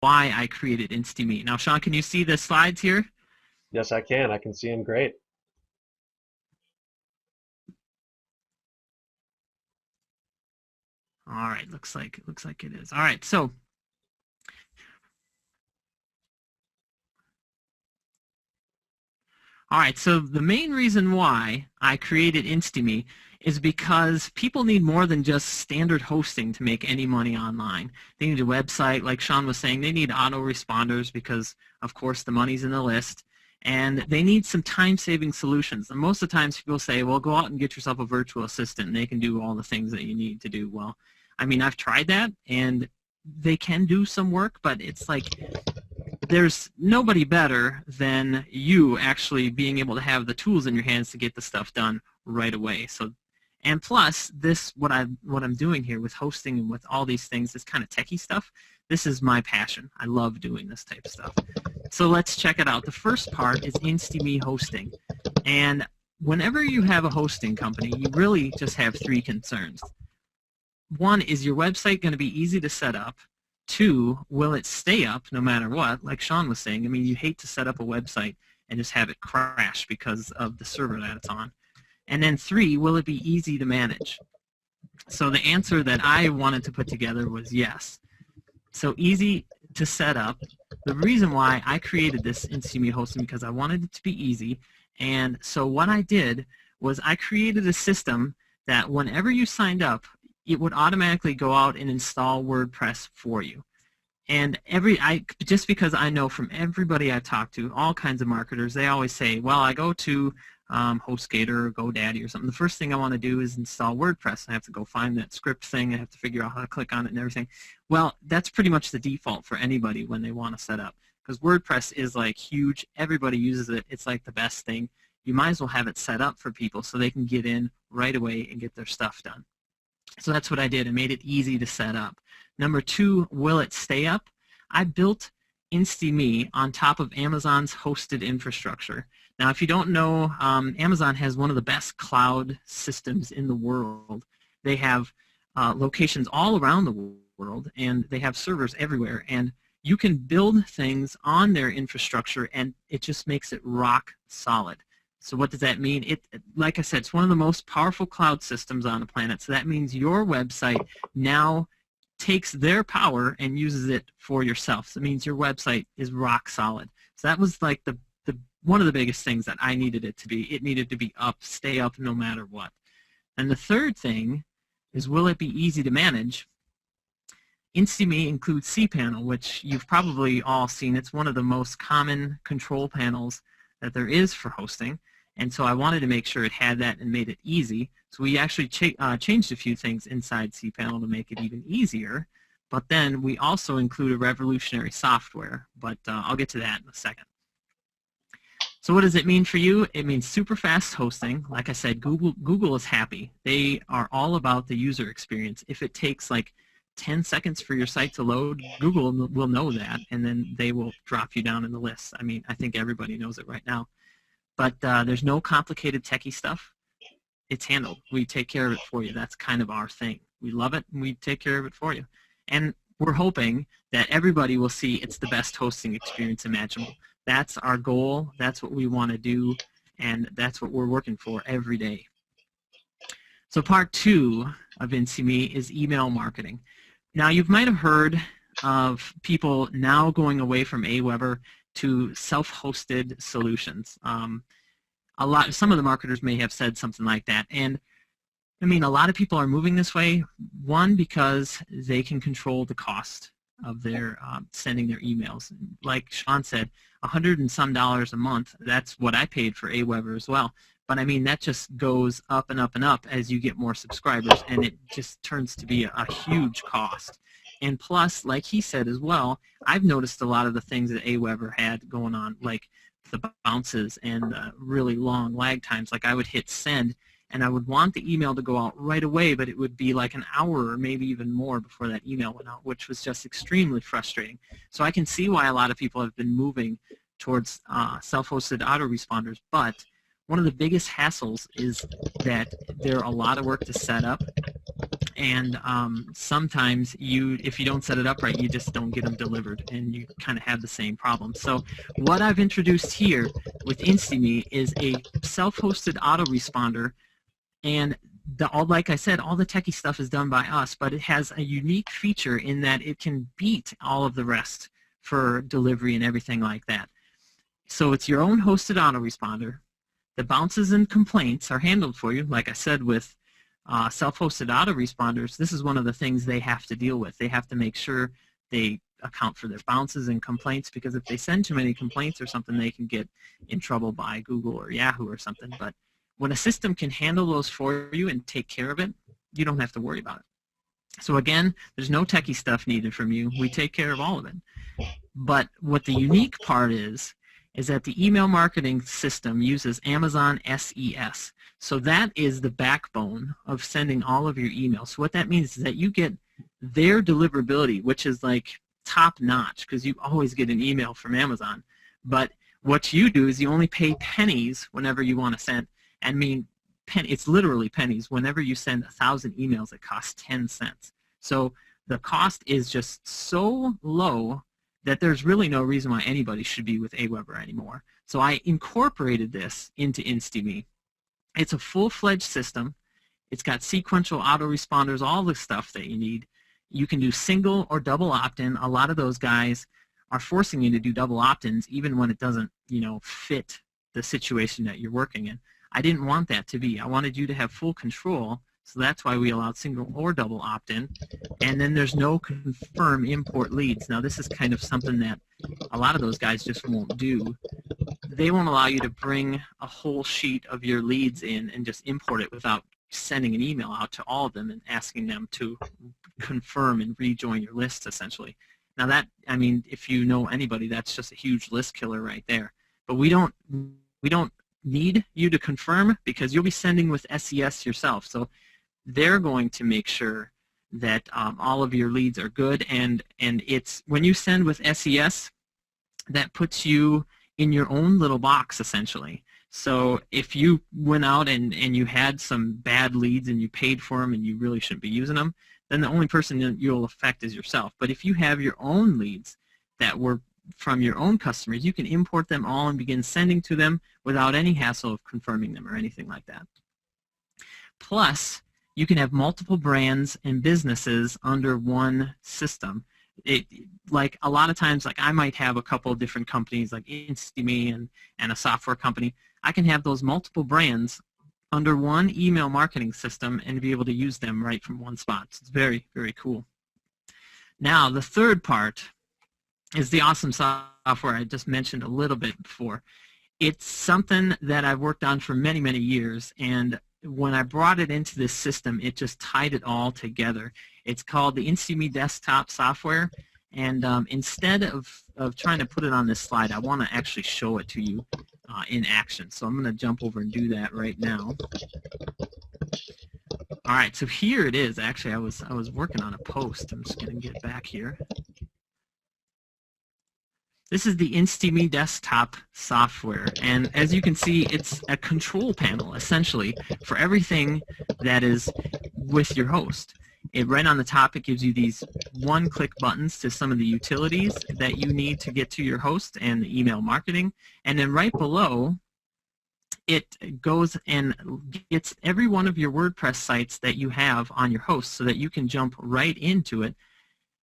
why I created Insty. Now, Sean, can you see the slides here? Yes, I can. I can see him great. All right, looks like it is. All right, so the main reason why I created Insty is because people need more than just standard hosting to make any money online. They need a website, like Sean was saying. They need autoresponders because, of course, the money's in the list. And they need some time-saving solutions. And most of the times people say, well, go out and get yourself a virtual assistant, and they can do all the things that you need to do. Well, I mean, I've tried that, and they can do some work, but it's like there's nobody better than you actually being able to have the tools in your hands to get the stuff done right away. So, and plus, what I'm doing here with hosting and with all these things, this kind of techie stuff, this is my passion. I love doing this type of stuff. So let's check it out. The first part is Insty hosting. And whenever you have a hosting company, you really just have three concerns. One, is your website going to be easy to set up? Two, will it stay up no matter what? Like Sean was saying, I mean, you hate to set up a website and just have it crash because of the server that it's on. And then three, will it be easy to manage? So the answer that I wanted to put together was yes. So easy to set up. The reason why I created this Insty hosting because I wanted it to be easy. And so what I did was I created a system that whenever you signed up, it would automatically go out and install WordPress for you. And just because I know from everybody I've talked to, all kinds of marketers, they always say, well, I go to HostGator or GoDaddy or something. The first thing I want to do is install WordPress. I have to go find that script thing. I have to figure out how to click on it and everything. Well, that's pretty much the default for anybody when they want to set up. Because WordPress is like huge. Everybody uses it. It's like the best thing. You might as well have it set up for people so they can get in right away and get their stuff done. So that's what I did. I made it easy to set up. Number two, will it stay up? I built Insty on top of Amazon's hosted infrastructure. Now, if you don't know, Amazon has one of the best cloud systems in the world. They have locations all around the world, and they have servers everywhere. And you can build things on their infrastructure, and it just makes it rock solid. So what does that mean? Like I said, it's one of the most powerful cloud systems on the planet. So that means your website now takes their power and uses it for yourself. So it means your website is rock solid. So that was like one of the biggest things that I needed it to be. It needed to be up, stay up no matter what. And the third thing is, will it be easy to manage? Insty includes cPanel, which you've probably all seen. It's one of the most common control panels that there is for hosting. And so I wanted to make sure it had that and made it easy. So we actually changed a few things inside cPanel to make it even easier. But then we also include a revolutionary software. But I'll get to that in a second. So what does it mean for you? It means super fast hosting. Like I said, Google is happy. They are all about the user experience. If it takes like 10 seconds for your site to load, Google will know that, and then they will drop you down in the list. I mean, I think everybody knows it right now. But there's no complicated techie stuff. It's handled. We take care of it for you. That's kind of our thing. We love it, and we take care of it for you. And we're hoping that everybody will see it's the best hosting experience imaginable. That's our goal. That's what we want to do, and that's what we're working for every day. So part two of Insty is email marketing. Now, you might have heard of people now going away from Aweber to self-hosted solutions. Some of the marketers may have said something like that, and I mean, a lot of people are moving this way. One, because they can control the cost of their sending their emails. Like Sean said, $100 and some a month. That's what I paid for Aweber as well. But I mean, that just goes up and up and up as you get more subscribers, and it just turns to be a huge cost. And plus, like he said as well, I've noticed a lot of the things that Aweber had going on, like the bounces and the really long lag times. Like I would hit send, and I would want the email to go out right away, but it would be like an hour or maybe even more before that email went out, which was just extremely frustrating. So I can see why a lot of people have been moving towards self-hosted autoresponders, but one of the biggest hassles is that they're a lot of work to set up, and sometimes if you don't set it up right, you just don't get them delivered, and you kind of have the same problem. So what I've introduced here with Insty is a self-hosted autoresponder, and like I said, all the techie stuff is done by us, but it has a unique feature in that it can beat all of the rest for delivery and everything like that. So it's your own hosted autoresponder. The bounces and complaints are handled for you. Like I said, with self-hosted autoresponders, this is one of the things they have to deal with. They have to make sure they account for their bounces and complaints, because if they send too many complaints or something, they can get in trouble by Google or Yahoo or something. But when a system can handle those for you and take care of it, you don't have to worry about it. So again, there's no techie stuff needed from you. We take care of all of it. But what the unique part is that the email marketing system uses Amazon SES. So that is the backbone of sending all of your emails. So what that means is that you get their deliverability, which is like top notch, because you always get an email from Amazon. But what you do is you only pay pennies whenever you want to send. I mean, it's literally pennies. Whenever you send 1,000 emails, it costs 10 cents. So the cost is just so low that there's really no reason why anybody should be with Aweber anymore. So I incorporated this into Insty. It's a full-fledged system. It's got sequential autoresponders, all the stuff that you need. You can do single or double opt-in. A lot of those guys are forcing you to do double opt-ins even when it doesn't, fit the situation that you're working in. I didn't want that to be. I wanted you to have full control, so that's why we allowed single or double opt-in. And then there's no confirm import leads. Now this is kind of something that a lot of those guys just won't do. They won't allow you to bring a whole sheet of your leads in and just import it without sending an email out to all of them and asking them to confirm and rejoin your list, essentially. Now that, I mean, if you know anybody, that's just a huge list killer right there. But we don't need you to confirm, because you'll be sending with SES yourself. So they're going to make sure that all of your leads are good, and it's when you send with SES, that puts you in your own little box, essentially. So if you went out and you had some bad leads and you paid for them and you really shouldn't be using them, then the only person that you'll affect is yourself. But if you have your own leads that were from your own customers, you can import them all and begin sending to them without any hassle of confirming them or anything like that. Plus, you can have multiple brands and businesses under one system. Like a lot of times, like I might have a couple of different companies like Insty and a software company. I can have those multiple brands under one email marketing system and be able to use them right from one spot. So it's very, very cool. Now, the third part is the awesome software I just mentioned a little bit before. It's something that I've worked on for many, many years, and when I brought it into this system, it just tied it all together. It's called the Insty desktop software, and instead of trying to put it on this slide, I want to actually show it to you in action. So I'm going to jump over and do that right now. All right, so here it is. Actually, I was working on a post. I'm just going to get back here. This is the Insty desktop software, and as you can see, it's a control panel, essentially, for everything that is with your host. Right on the top, it gives you these one-click buttons to some of the utilities that you need to get to your host and the email marketing, and then right below, it goes and gets every one of your WordPress sites that you have on your host so that you can jump right into it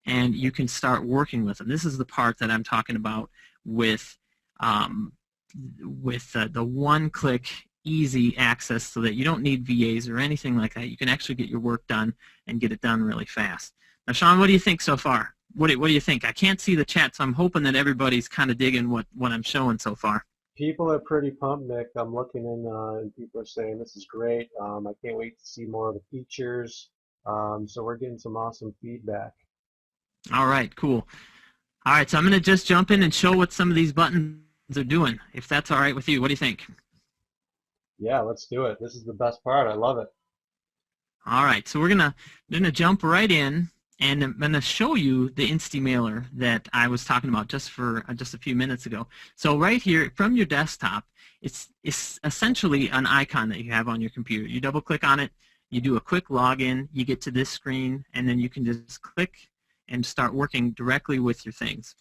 and you can start working with them. This is the part that I'm talking about with the one-click easy access, so that you don't need VAs or anything like that. You can actually get your work done and get it done really fast. Now, Sean, what do you think so far? What do you think? I can't see the chat, so I'm hoping that everybody's kind of digging what I'm showing so far. People are pretty pumped, Nick. I'm looking in, and people are saying this is great. I can't wait to see more of the features. So we're getting some awesome feedback. All right, cool. All right, so I'm going to just jump in and show what some of these buttons are doing, if that's all right with you. What do you think? Yeah, let's do it. This is the best part. I love it. All right, so we're gonna jump right in, And I'm going to show you the Insty mailer that I was talking about just a few minutes ago. So right here from your desktop, it's essentially an icon that you have on your computer. You double click on it, you do a quick login, you get to this screen, and then you can just click and start working directly with your things.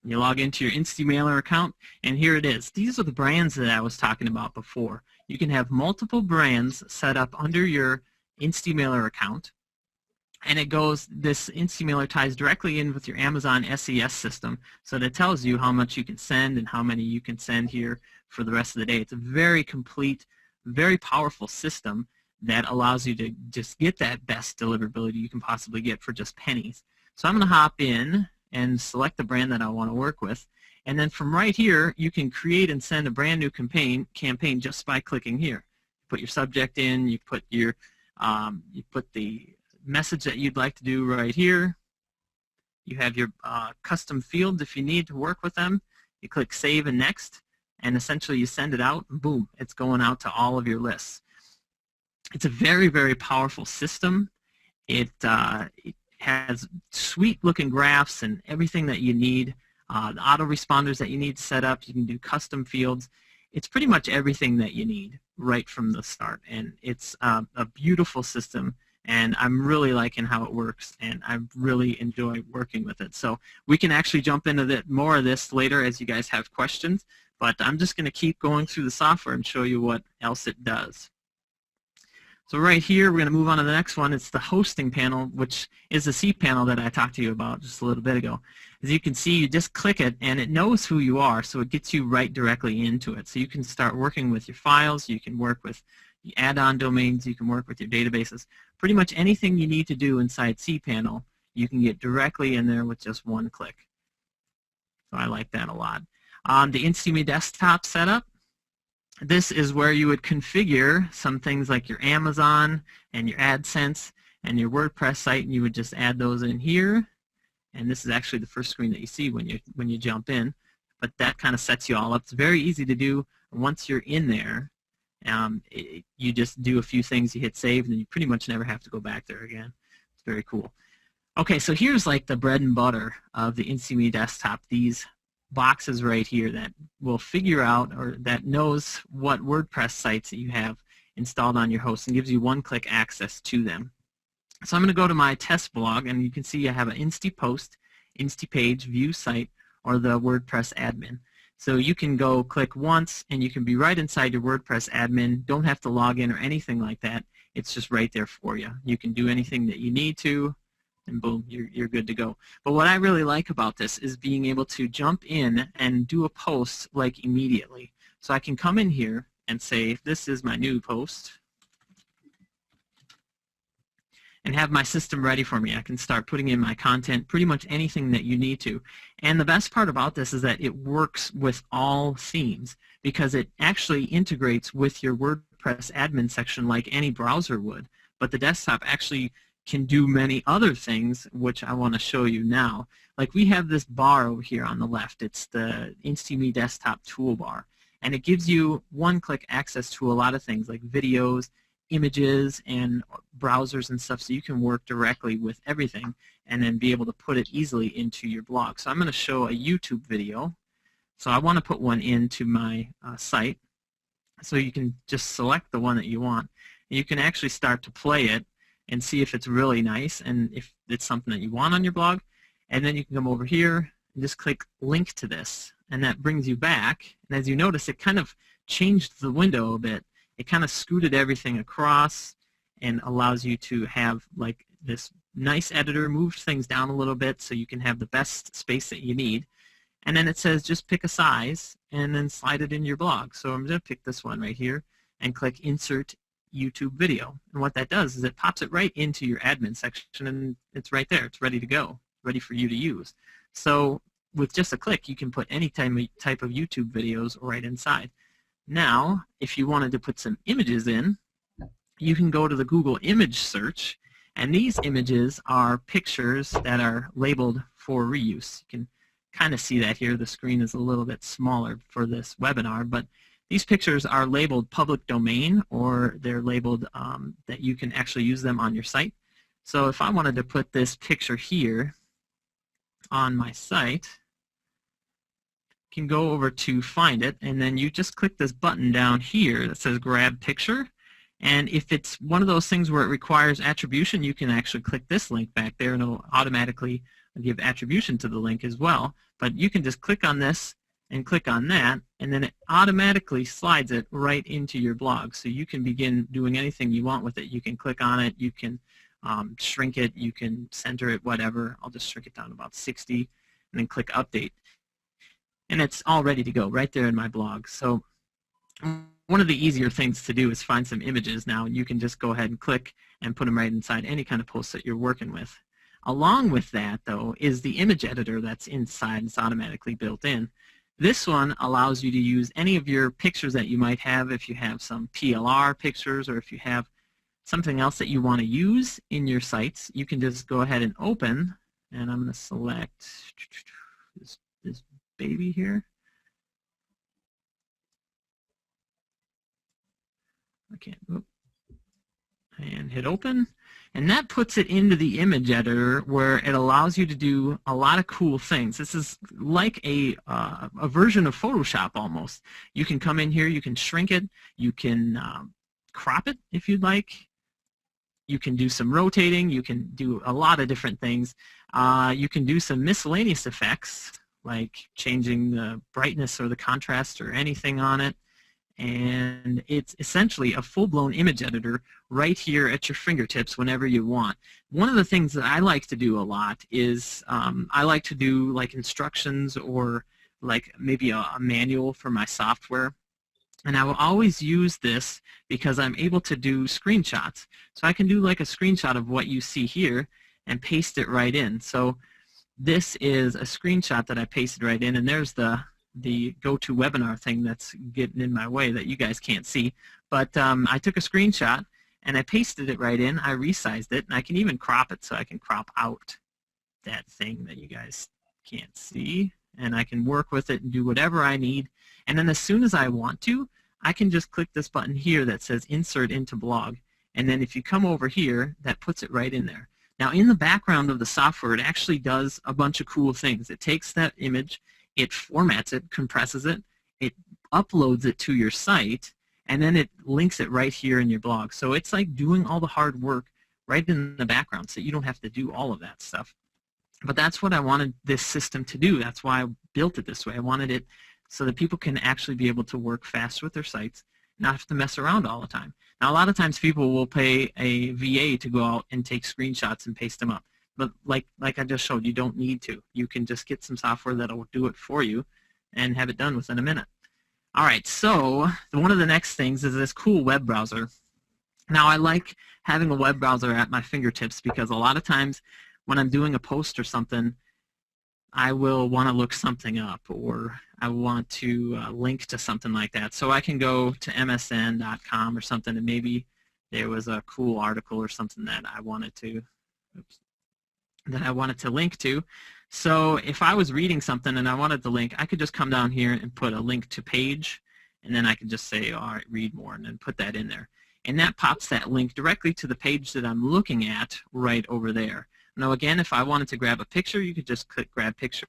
You log into your Insty mailer account, and here it is. These are the brands that I was talking about before. You can have multiple brands set up under your Insty mailer account, and this Insty mailer ties directly in with your Amazon SES system, so that tells you how much you can send and how many you can send here for the rest of the day. It's a very complete, very powerful system that allows you to just get that best deliverability you can possibly get for just pennies. So I'm going to hop in and select the brand that I want to work with. And then from right here, you can create and send a brand new campaign just by clicking here. You put your subject in, you put the message that you'd like to do right here. You have your custom fields if you need to work with them. You click Save and Next, and essentially you send it out, and boom, it's going out to all of your lists. It's a very, very powerful system. It has sweet-looking graphs and everything that you need. The autoresponders that you need to set up. You can do custom fields. It's pretty much everything that you need right from the start, and it's a beautiful system, and I'm really liking how it works, and I really enjoy working with it. So we can actually jump into more of this later as you guys have questions, but I'm just going to keep going through the software and show you what else it does. So right here, we're going to move on to the next one. It's the hosting panel, which is the cPanel that I talked to you about just a little bit ago. As you can see, you just click it, and it knows who you are, so it gets you right directly into it. So you can start working with your files. You can work with the add-on domains. You can work with your databases. Pretty much anything you need to do inside cPanel, you can get directly in there with just one click. So I like that a lot. The Insty desktop setup. This is where you would configure some things like your Amazon and your AdSense and your WordPress site, and you would just add those in here. And this is actually the first screen that you see when you jump in. But that kind of sets you all up. It's very easy to do. Once you're in there, you just do a few things, you hit save, and then you pretty much never have to go back there again. It's very cool. Okay, so here's like the bread and butter of the Insty desktop. These boxes right here that will figure out, or that knows what WordPress sites that you have installed on your host and gives you one-click access to them. So I'm going to go to my test blog, and you can see I have an Insty post, Insty page, view site, or the WordPress admin. So you can go click once, and you can be right inside your WordPress admin. Don't have to log in or anything like that. It's just right there for you. You can do anything that you need to, and boom, you're good to go. But what I really like about this is being able to jump in and do a post like immediately. So I can come in here and say, this is my new post, and have my system ready for me. I can start putting in my content, pretty much anything that you need to. And the best part about this is that it works with all themes, because it actually integrates with your WordPress admin section like any browser would. But the desktop actually can do many other things, which I want to show you now. Like we have this bar over here on the left. It's the Insty desktop toolbar, and it gives you one-click access to a lot of things like videos, images, and browsers and stuff, so you can work directly with everything and then be able to put it easily into your blog. So I'm going to show a YouTube video. So I want to put one into my site. So you can just select the one that you want. And you can actually start to play it and see if it's really nice and if it's something that you want on your blog. And then you can come over here and just click link to this, and that brings you back. And as you notice, it kind of changed the window a bit. It kind of scooted everything across and allows you to have like this nice editor, moved things down a little bit so you can have the best space that you need. And then it says just pick a size and then slide it in your blog. So I'm going to pick this one right here and click Insert YouTube Video. And what that does is it pops it right into your admin section, and it's right there. It's ready to go, ready for you to use. So with just a click, you can put any type of YouTube videos right inside. Now, if you wanted to put some images in, you can go to the Google image search, and these images are pictures that are labeled for reuse. You can kind of see that here. The screen is a little bit smaller for this webinar, but These pictures are labeled public domain, or they're labeled that you can actually use them on your site. So if I wanted to put this picture here on my site, you can go over to find it, and then you just click this button down here that says grab picture. And if it's one of those things where it requires attribution, you can actually click this link back there and it'll automatically give attribution to the link as well. But you can just click on this and click on that, and then it automatically slides it right into your blog. So you can begin doing anything you want with it. You can click on it, you can shrink it, you can center it, whatever. I'll just shrink it down to about 60 and then click update. And it's all ready to go right there in my blog. So one of the easier things to do is find some images now, and you can just go ahead and click and put them right inside any kind of post that you're working with. Along with that, though, is the image editor that's inside. It's automatically built in. This one allows you to use any of your pictures that you might have. If you have some PLR pictures, or if you have something else that you want to use in your sites, you can just go ahead and open, and I'm going to select this baby here. I can't, and hit open, and that puts it into the image editor, where it allows you to do a lot of cool things. This is like a version of Photoshop almost. You can come in here, you can shrink it, you can crop it if you'd like, you can do some rotating, you can do a lot of different things. You can do some miscellaneous effects like changing the brightness or the contrast or anything on it. And it's essentially a full-blown image editor right here at your fingertips whenever you want. One of the things that I like to do a lot is I like to do like instructions, or like maybe a manual for my software. And I will always use this because I'm able to do screenshots. So I can do like a screenshot of what you see here and paste it right in. So this is a screenshot that I pasted right in, and there's the GoToWebinar thing that's getting in my way that you guys can't see. But I took a screenshot and I pasted it right in. I resized it, and I can even crop it, so I can crop out that thing that you guys can't see, and I can work with it and do whatever I need. And then as soon as I want to, I can just click this button here that says Insert into Blog, and then if you come over here, that puts it right in there. Now in the background of the software, it actually does a bunch of cool things. It takes that image, it formats it, compresses it, it uploads it to your site, and then it links it right here in your blog. So it's like doing all the hard work right in the background, so you don't have to do all of that stuff. But that's what I wanted this system to do. That's why I built it this way. I wanted it so that people can actually be able to work fast with their sites, not have to mess around all the time. Now, a lot of times people will pay a VA to go out and take screenshots and paste them up. But like I just showed, you don't need to. You can just get some software that will do it for you and have it done within a minute. All right, so one of the next things is this cool web browser. Now, I like having a web browser at my fingertips because a lot of times when I'm doing a post or something, I will want to look something up, or I want to link to something like that. So I can go to msn.com or something, and maybe there was a cool article or something that I wanted to link to. So if I was reading something and I wanted the link, I could just come down here and put a link to page, and then I could just say, all right, read more, and then put that in there. And that pops that link directly to the page that I'm looking at right over there. Now again, if I wanted to grab a picture, you could just click grab picture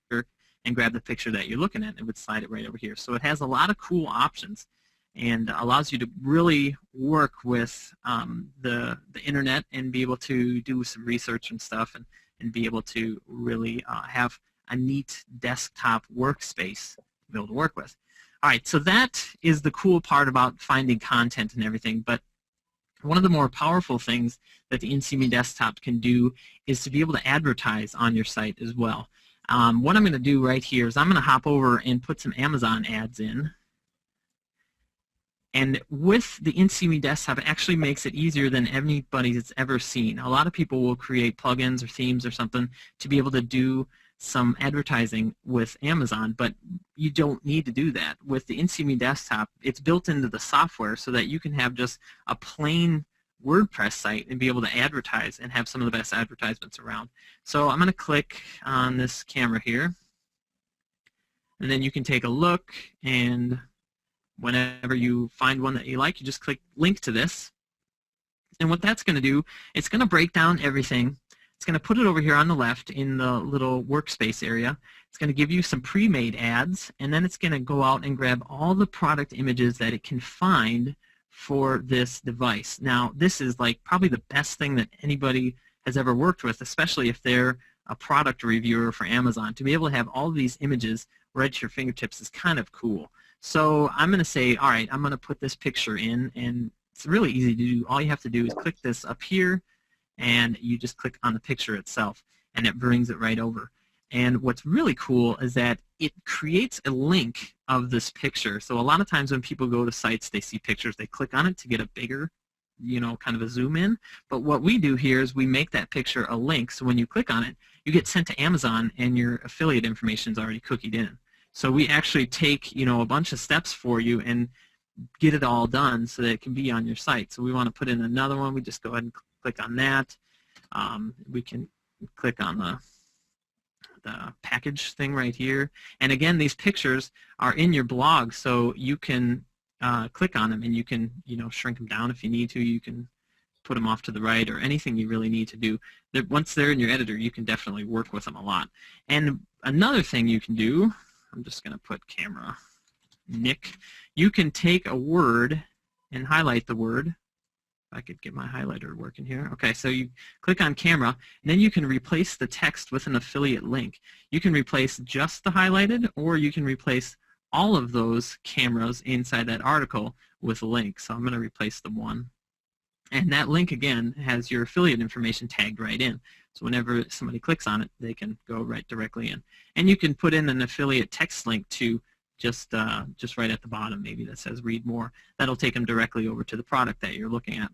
and grab the picture that you're looking at, and it would slide it right over here. So it has a lot of cool options and allows you to really work with the internet and be able to do some research and stuff, and be able to really have a neat desktop workspace to be able to work with. All right, so that is the cool part about finding content and everything. But one of the more powerful things that the Insty desktop can do is to be able to advertise on your site as well. What I'm going to do right here is I'm going to hop over and put some Amazon ads in. And with the Insty desktop, it actually makes it easier than anybody's ever seen. A lot of people will create plugins or themes or something to be able to do some advertising with Amazon, but you don't need to do that. With the Insty desktop, it's built into the software so that you can have just a plain WordPress site and be able to advertise and have some of the best advertisements around. So I'm going to click on this camera here, and then you can take a look, and whenever you find one that you like, you just click link to this. And what that's going to do, it's going to break down everything. It's going to put it over here on the left in the little workspace area. It's going to give you some pre-made ads, and then it's going to go out and grab all the product images that it can find for this device. Now, this is like probably the best thing that anybody has ever worked with, especially if they're a product reviewer for Amazon. To be able to have all of these images right at your fingertips is kind of cool. So I'm going to say, all right, I'm going to put this picture in, and it's really easy to do. All you have to do is click this up here, and you just click on the picture itself, and it brings it right over. And what's really cool is that it creates a link of this picture. So a lot of times when people go to sites, they see pictures, they click on it to get a bigger, kind of a zoom in. But what we do here is we make that picture a link, so when you click on it, you get sent to Amazon, and your affiliate information is already cookied in. So we actually take, a bunch of steps for you and get it all done so that it can be on your site. So we want to put in another one. We just go ahead and click on that. We can click on the package thing right here. And again, these pictures are in your blog, so you can click on them, and you can shrink them down if you need to. You can put them off to the right, or anything you really need to do. Once they're in your editor, you can definitely work with them a lot. And another thing you can do, I'm just going to put camera Nick. You can take a word and highlight the word. If I could get my highlighter working here. Okay, so you click on camera, and then you can replace the text with an affiliate link. You can replace just the highlighted, or you can replace all of those cameras inside that article with a link. So I'm going to replace the one. And that link, again, has your affiliate information tagged right in. So whenever somebody clicks on it, they can go right directly in. And you can put in an affiliate text link to just right at the bottom, maybe, that says read more. That'll take them directly over to the product that you're looking at.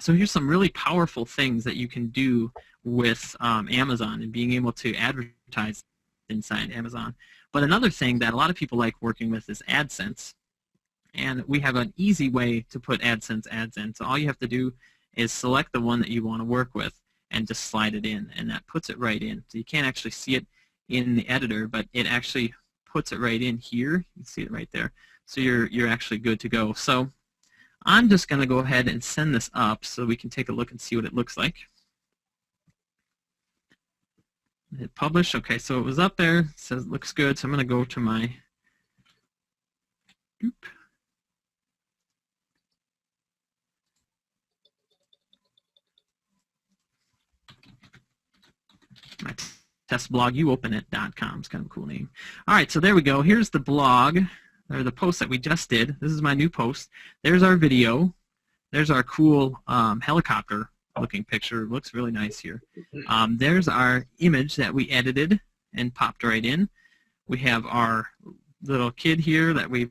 So here's some really powerful things that you can do with Amazon and being able to advertise inside Amazon. But another thing that a lot of people like working with is AdSense. And we have an easy way to put AdSense ads in. So all you have to do is select the one that you want to work with and just slide it in, and that puts it right in. So you can't actually see it in the editor, but it actually puts it right in here. You can see it right there. So you're actually good to go. So I'm just going to go ahead and send this up so we can take a look and see what it looks like. Hit publish. Okay, so it was up there. It says it looks good. So I'm going to go to my testbloguopenit.com. It's kind of a cool name. All right, so there we go. Here's the blog, or the post that we just did. This is my new post. There's our video. There's our cool helicopter-looking picture. It looks really nice here. There's our image that we edited and popped right in. We have our little kid here that we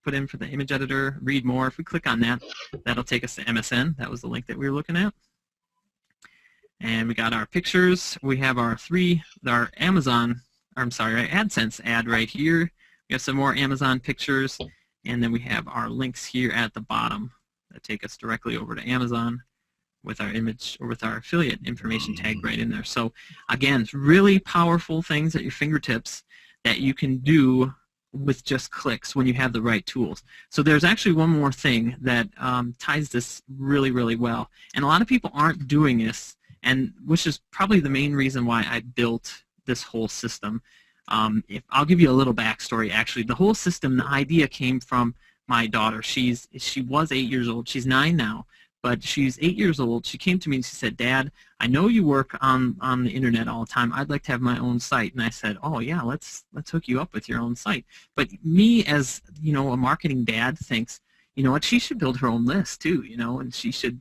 put in for the image editor. Read more. If we click on that, that'll take us to MSN. That was the link that we were looking at. And we got our pictures. We have our AdSense ad right here. We have some more Amazon pictures, and then we have our links here at the bottom that take us directly over to Amazon with our image, or with our affiliate information tagged right in there. So again, it's really powerful things at your fingertips that you can do with just clicks when you have the right tools. So there's actually one more thing that ties this really, really well. And a lot of people aren't doing this, and which is probably the main reason why I built this whole system. I'll give you a little backstory. Actually, the whole system, the idea came from my daughter. She was 8 years old. She's 9 now, but she's 8 years old. She came to me and she said, "Dad, I know you work on the internet all the time. I'd like to have my own site." And I said, "Oh yeah, let's hook you up with your own site." But me, as a marketing dad, thinks, you know what, she should build her own list too, and she should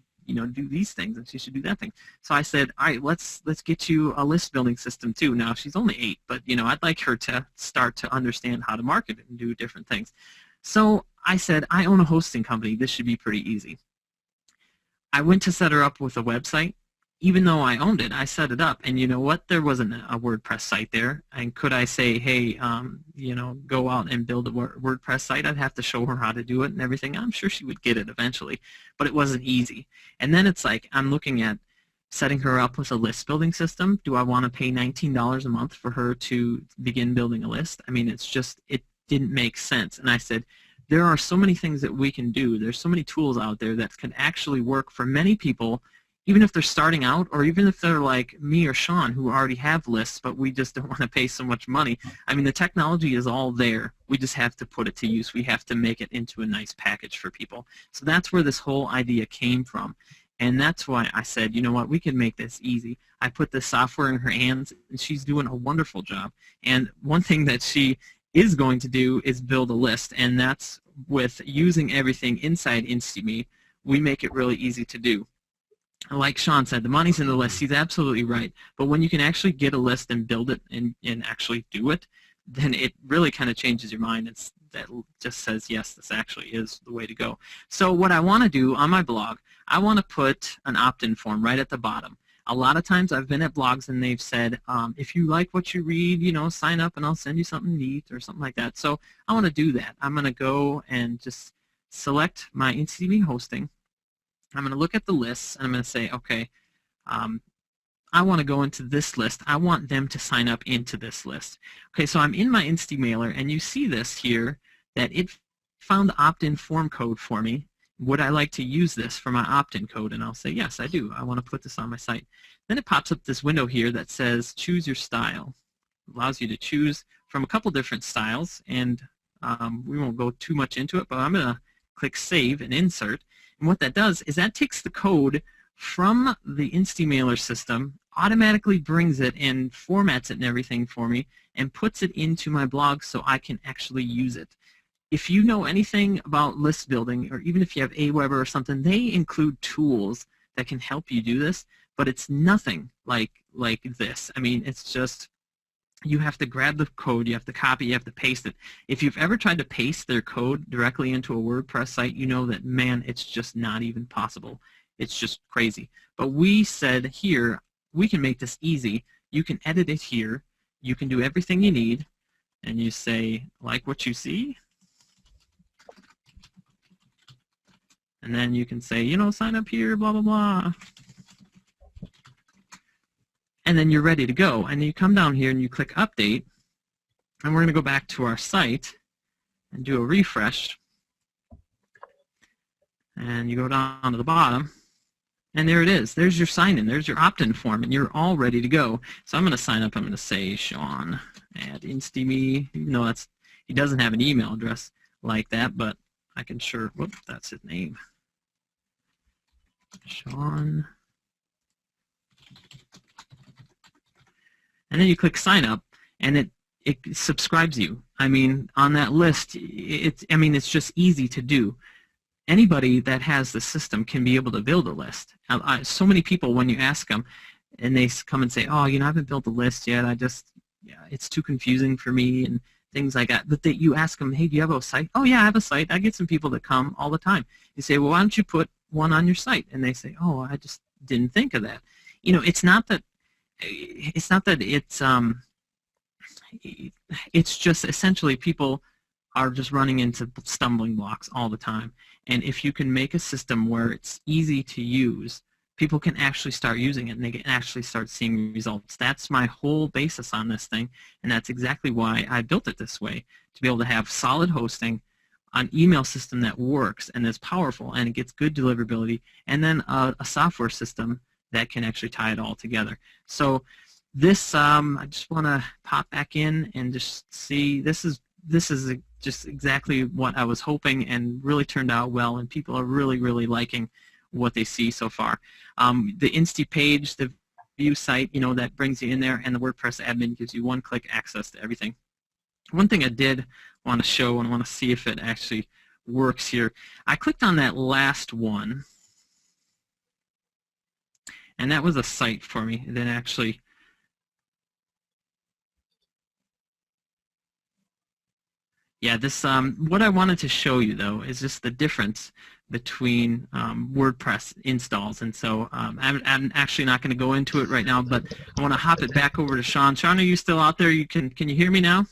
do these things, and she should do that thing. So I said, all right, let's get you a list building system too. Now she's only 8, but I'd like her to start to understand how to market it and do different things. So I said, I own a hosting company. This should be pretty easy. I went to set her up with a website. Even though I owned it, I set it up, and you know what? There wasn't a WordPress site there. And could I say, hey, go out and build a WordPress site? I'd have to show her how to do it and everything. I'm sure she would get it eventually, but it wasn't easy. And then it's like, I'm looking at setting her up with a list building system. Do I want to pay $19 a month for her to begin building a list? I mean, it didn't make sense. And I said, there are so many things that we can do. There's so many tools out there that can actually work for many people, even if they're starting out, or even if they're like me or Sean, who already have lists, but we just don't want to pay so much money. I mean, the technology is all there. We just have to put it to use. We have to make it into a nice package for people. So that's where this whole idea came from. And that's why I said, you know what, we can make this easy. I put the software in her hands, and she's doing a wonderful job. And one thing that she is going to do is build a list, and that's with using everything inside Insty. We make it really easy to do. Like Sean said, the money's in the list. He's absolutely right. But when you can actually get a list and build it and actually do it, then it really kind of changes your mind. That just says, yes, this actually is the way to go. So what I want to do on my blog, I want to put an opt-in form right at the bottom. A lot of times I've been at blogs and they've said, if you like what you read, you know, sign up and I'll send you something neat or something like that. So I want to do that. I'm going to go and just select my Insty hosting. I'm going to look at the lists and I'm going to say, okay, I want to go into this list. I want them to sign up into this list. Okay, so I'm in my Insty mailer, and you see this here, that it found the opt-in form code for me. Would I like to use this for my opt-in code? And I'll say, yes, I do. I want to put this on my site. Then it pops up this window here that says choose your style. It allows you to choose from a couple different styles, and we won't go too much into it, but I'm going to click Save and Insert. And what that does is that takes the code from the Insty mailer system, automatically brings it and formats it and everything for me, and puts it into my blog so I can actually use it. If you know anything about list building, or even if you have Aweber or something, they include tools that can help you do this, but it's nothing like this. I mean, it's just, you have to grab the code, you have to copy, you have to paste it. If you've ever tried to paste their code directly into a WordPress site, you know that, man, it's just not even possible. It's just crazy. But we said here, we can make this easy. You can edit it here. You can do everything you need. And you say, like what you see. And then you can say, you know, sign up here, blah, blah, blah. And then you're ready to go. And you come down here and you click Update. And we're going to go back to our site and do a refresh. And you go down to the bottom. And there it is. There's your sign-in. There's your opt-in form, and you're all ready to go. So I'm going to sign up. I'm going to say Sean at Insty, even though he doesn't have an email address like that, but I can sure, whoop, that's his name. Sean. And then you click sign up, and it subscribes you. I mean, on that list, it's just easy to do. Anybody that has the system can be able to build a list. So many people, when you ask them, and they come and say, oh, you know, I haven't built a list yet. It's too confusing for me and things like that. But you ask them, hey, do you have a site? Oh, yeah, I have a site. I get some people that come all the time. You say, well, why don't you put one on your site? And they say, oh, I just didn't think of that. You know, it's just essentially people are just running into stumbling blocks all the time. And if you can make a system where it's easy to use, people can actually start using it and they can actually start seeing results. That's my whole basis on this thing, and that's exactly why I built it this way, to be able to have solid hosting, an email system that works and is powerful and it gets good deliverability, and then a software system that can actually tie it all together. So this, I just want to pop back in and just see, this is just exactly what I was hoping, and really turned out well, and people are really, really liking what they see so far. The Insty page, the view site, you know, that brings you in there, and the WordPress admin gives you one-click access to everything. One thing I did want to show and want to see if it actually works here, I clicked on that last one, and that was a site for me that actually this what I wanted to show you though is just the difference between WordPress installs, and so I'm actually not going to go into it right now, but I want to hop it back over to Sean. Sean, are you still out there? Can you hear me now?